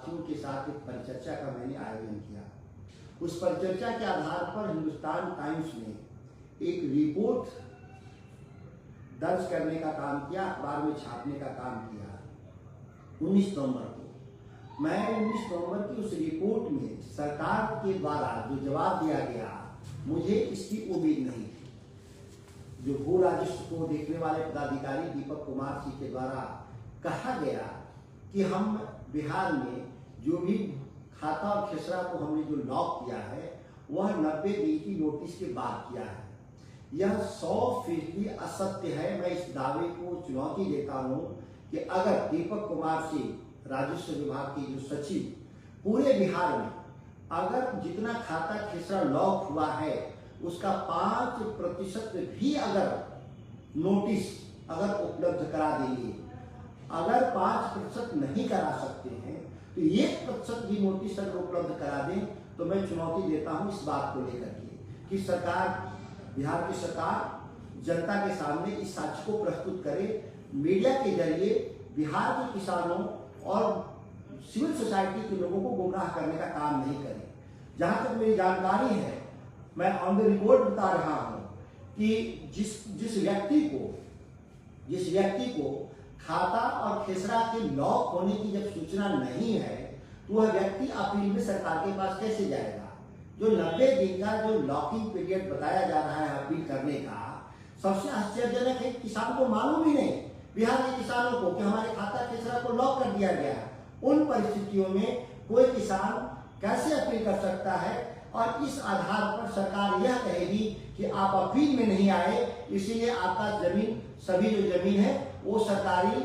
साथियों के साथ एक परिचर्चा का मैंने आयोजन किया। उस परिचर्चा के आधार पर हिंदुस्तान टाइम्स ने एक रिपोर्ट दर्ज करने का काम किया, अखबार में छापने का काम किया 19 नवंबर को। मैं 19 नवंबर की उस रिपोर्ट में सरकार के द्वारा जो जवाब दिया गया, मुझे इसकी उम्मीद नहीं थी। जो भू राजस्व को देखने वाले पदाधिकारी दीपक कुमार सिंह के द्वारा कहा गया कि हम बिहार में जो भी खाता और खेसरा को हमने जो लॉक किया है वह 90 दिन की नोटिस के बाद किया है, यह 100% असत्य है। मैं इस दावे को चुनौती देता हूं कि अगर दीपक कुमार सिंह राजस्व विभाग के जो सचिव पूरे बिहार में अगर जितना खाता खेसरा लॉक हुआ है उसका 5% भी अगर नोटिस अगर उपलब्ध करा देंगे, अगर 5% नहीं करा सकते हैं तो 1% भी नोटिस अगर उपलब्ध करा दें तो मैं चुनौती देता हूं इस बात को लेकर के कि सरकार, बिहार की सरकार जनता के सामने इस साक्ष्य को प्रस्तुत करे, मीडिया के जरिए बिहार के किसानों और सिविल सोसाइटी के लोगों को गुमराह करने का काम नहीं करे। जहां तक मेरी जानकारी है, मैं ऑन द रिकॉर्ड बता रहा हूं कि जिस व्यक्ति को खाता और खेसरा के लॉक होने की जब सूचना नहीं है तो वह व्यक्ति अपील में सरकार के पास कैसे जाएगा। जो 90 दिन का जो लॉकिंग पीरियड बताया जा रहा है अपील करने का, सबसे आश्चर्यजनक है किसान को मालूम ही नहीं, बिहार के किसानों को, कि हमारे खाता खेसरा को लॉक कर दिया गया। उन परिस्थितियों में कोई किसान कैसे अपील कर सकता है और इस आधार पर सरकार यह कहेगी कि आप अपील में नहीं आए इसीलिए आपका जमीन, सभी जो जमीन है वो सरकारी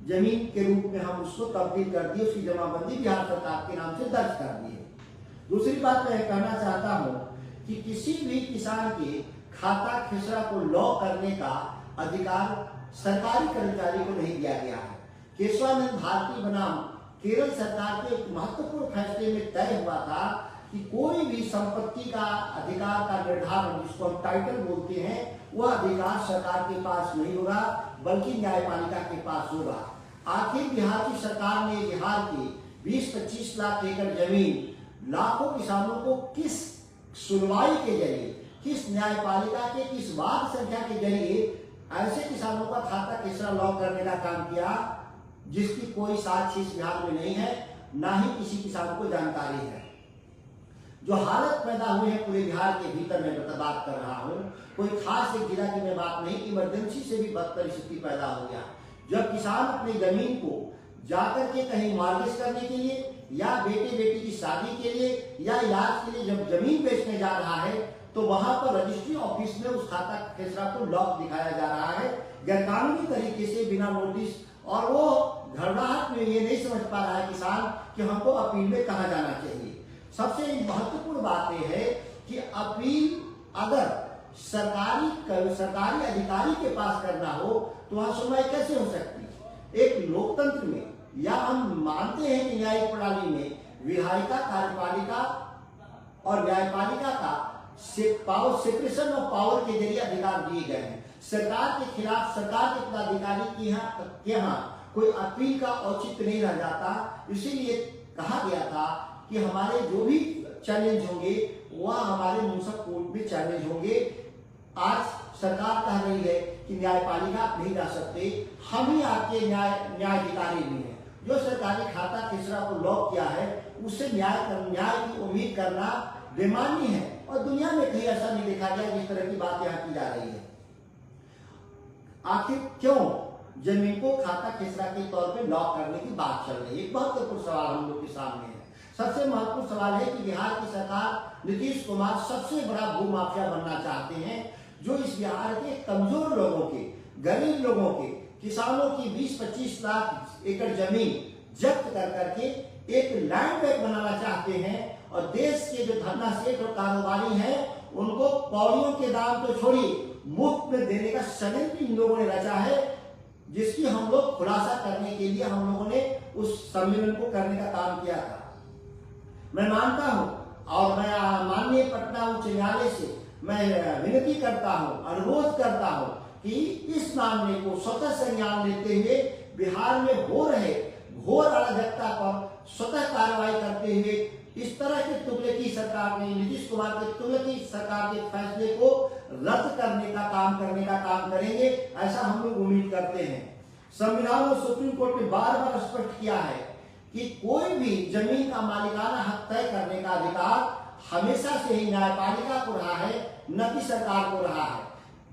जमीन के रूप में हम उसको तब्दील कर दिए, उसकी जमाबंदी बिहार सरकार के नाम से दर्ज कर दिए। दूसरी बात मैं कहना चाहता हूं कि किसी भी किसान के खाता खेसरा को लॉक करने का अधिकार सरकारी कर्मचारी को नहीं दिया गया है। केशवानंद भारती बनाम केरल सरकार के एक महत्वपूर्ण फैसले में तय हुआ था कि कोई भी संपत्ति का अधिकार का निर्धारण, जिसको हम टाइटल बोलते हैं, वह अधिकार सरकार के पास नहीं होगा बल्कि न्यायपालिका के पास होगा। आखिर बिहार की सरकार ने बिहार के 20-25 लाख एकड़ जमीन लाखों किसानों को किस सुनवाई के जरिए, किस न्यायपालिका के किस वाद संख्या के जरिए ऐसे किसानों का खाता खेसरा लॉक करने का काम किया जिसकी कोई साक्ष्य इस बिहार में नहीं है, ना ही किसी किसान को जानकारी है। जो हालत पैदा हुई है पूरे बिहार के भीतर, मैं बात कर रहा हूँ, कोई खास एक जिला की मैं बात नहीं, इमरजेंसी से भी बदतर स्थिति पैदा हो गया। जब किसान अपनी जमीन को जाकर के कहीं मॉर्गेज करने के लिए या बेटे बेटी की शादी के लिए या इलाज के लिए जब जमीन बेचने जा रहा है तो वहां पर रजिस्ट्री ऑफिस में उस खाता खेसरा को लॉक दिखाया जा रहा है गैरकानूनी तरीके से, बिना नोटिस, और वो घबराहट में ये नहीं समझ पा रहा है किसान कि हमको अपील में कहाँ जाना चाहिए। सबसे महत्वपूर्ण बात यह है कि अपील अगर सरकारी अधिकारी के पास करना हो तो वहां सुनवाई कैसे हो सकती है। एक लोकतंत्र में, या हम मानते हैं कि न्यायिक प्रणाली में विधायिका, कार्यपालिका और न्यायपालिका का सेपरेशन ऑफ पावर के जरिए अधिकार दिए गए हैं। सरकार के खिलाफ सरकार के पदाधिकारी के यहाँ कोई अपील का औचित्य नहीं रह जाता। इसीलिए कहा गया था कि हमारे जो भी चैलेंज होंगे वह हमारे मुंसफ कोर्ट में चैलेंज होंगे। आज सरकार कह रही है कि न्यायपालिका आप नहीं जा सकते, हम ही आपके न्यायाधिकारी भी हैं। जो सरकारी खाता खेसरा को लॉक किया है उससे न्याय की उम्मीद करना बेमानी है और दुनिया में कहीं ऐसा नहीं देखा गया जिस तरह की बात यहाँ की जा रही है। आखिर क्यों जमीन को खाता खेसरा के तौर पे लॉक करने की बात चल रही है? एक महत्वपूर्ण सवाल हम लोग के सामने है। सबसे महत्वपूर्ण सवाल है कि बिहार की सरकार, नीतीश कुमार सबसे बड़ा भूमाफिया बनना चाहते हैं, जो इस बिहार के कमजोर लोगों के, गरीब लोगों के, किसानों की 20-25 लाख एकड़ जमीन जब्त कर करके एक लैंड बैंक बनाना चाहते हैं और देश के जो धन्ना सेठ और कारोबारी हैं उनको पौड़ियों के दाम तो छोड़िए मुफ्त में देने का षड्यंत्र इन लोगों ने रचा है, जिसकी हम लोग खुलासा करने के लिए हम लोगों ने उस सम्मेलन को करने का काम किया था। मैं मानता हूं और मैं माननीय पटना उच्च न्यायालय से मैं विनती करता हूं, अनुरोध करता हूं कि इस मामले को स्वतः संज्ञान लेते हुए बिहार में हो रहे घोर अराजकता पर स्वतः कार्रवाई करते हुए इस तरह के तुगलकी सरकार ने, नीतीश कुमार के तुगलकी सरकार के फैसले को रद्द करने का काम करेंगे, ऐसा हम लोग उम्मीद करते हैं। संविधान और सुप्रीम कोर्ट ने बार बार स्पष्ट किया है कि कोई भी जमीन का मालिकाना हक तय करने का अधिकार हमेशा से ही न्यायपालिका को रहा है, न कि सरकार को रहा है।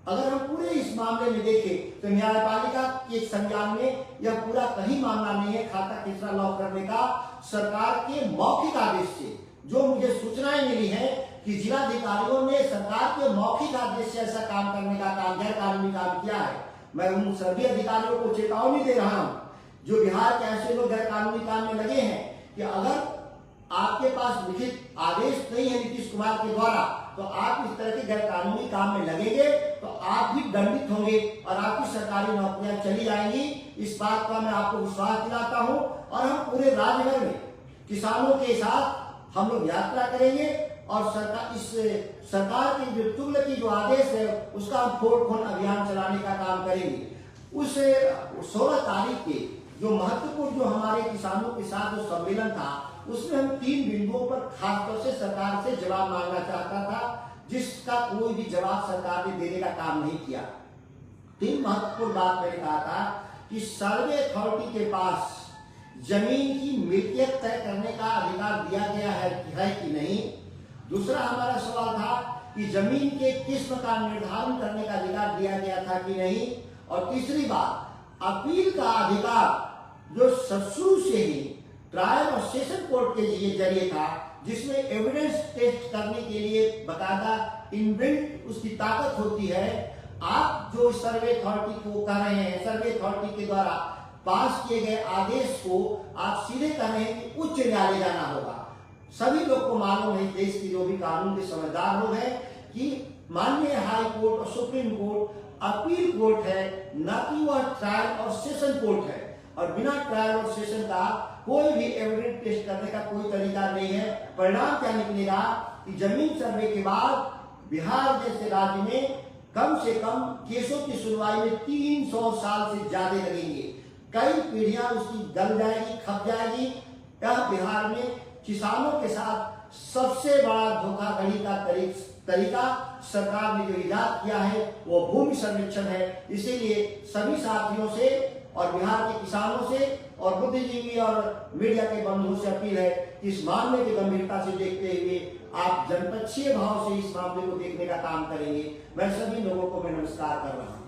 अगर हम पूरे इस मामले में देखें तो न्यायपालिका के संज्ञान में यह पूरा कहीं मामला नहीं है खाता खिसरा लॉ करने का। सरकार के मौखिक आदेश से जो मुझे सूचनाएं मिली है कि जिलाधिकारियों ने सरकार के मौखिक आदेश से ऐसा काम करने का गैर कानूनी काम किया है। मैं उन सभी अधिकारियों को चेतावनी दे रहा हूं जो बिहार के ऐसे लोग गैर कानूनी काम में लगे हैं कि अगर आपके पास लिखित आदेश नहीं है नीतीश कुमार के द्वारा तो आप इस तरह के गैर कानूनी काम में लगेंगे तो आप भी दंडित होंगे और आपकी सरकारी नौकरियां चली जाएंगी। इस बात का मैं आपको विश्वास दिलाता हूं और हम पूरे राज्य भर में किसानों के साथ हम लोग यात्रा करेंगे और सरकार की जो तुगलकी जो आदेश है उसका हम फोड़ खोल अभियान चलाने का काम करेंगे। उस 16 तारीख के जो महत्वपूर्ण जो हमारे किसानों के साथ जो सम्मेलन था उसमें हम 3 बिंदुओं पर खासतौर से सरकार से जवाब मांगना चाहता था, जिसका कोई भी जवाब सरकार ने देने का काम नहीं किया। 3 महत्वपूर्ण बात मैंने कहा था कि सर्वे अथॉरिटी के पास जमीन की मिल्कियत तय करने का अधिकार दिया गया है कि नहीं। दूसरा हमारा सवाल था कि जमीन के किस्म का निर्धारण करने का अधिकार दिया गया था कि नहीं। और तीसरी बात, अपील का अधिकार जो शुरू से ही ट्रायल और सेशन कोर्ट के जरिए था, जिसमें एविडेंस टेस्ट करने के लिए बकायदा इनबिल्ट उसकी ताकत होती है। आप जो सर्वे अथॉरिटी को कर रहे हैं, सर्वे अथॉरिटी के द्वारा पास किए गए आदेश को आप सीधे कर रहे हैं कि उच्च न्यायालय जाना होगा। सभी लोग को मालूम है, देश के जो भी कानून के समझदार लोग हैं, कि माननीय हाई कोर्ट और सुप्रीम कोर्ट अपील कोर्ट है, न कि वह ट्रायल और सेशन कोर्ट है। और बिना ट्रायल और सेशन का कोई भी एविडेंस टेस्ट करने का कोई तरीका नहीं है। परिणाम क्या निकलेगा कि जमीन सर्वे के बाद बिहार जैसे राज्य में कम से कम केसों की सुनवाई में 300 साल से ज्यादा लगेंगे। कई पीढ़ियां उसकी गल जाएगी, खप जाएगी। यह बिहार में किसानों के साथ सबसे बड़ा धोखाधड़ी का तरीका सरकार ने जो इजाद किया है वो भूमि सर्वेक्षण है। इसीलिए सभी साथियों से और बिहार के किसानों से और बुद्धिजीवी और मीडिया के बंधुओं से अपील है कि इस मामले की गंभीरता से देखते हुए आप जनपक्षीय भाव से इस मामले को देखने का काम करेंगे। मैं सभी लोगों को मैं नमस्कार कर रहा हूँ।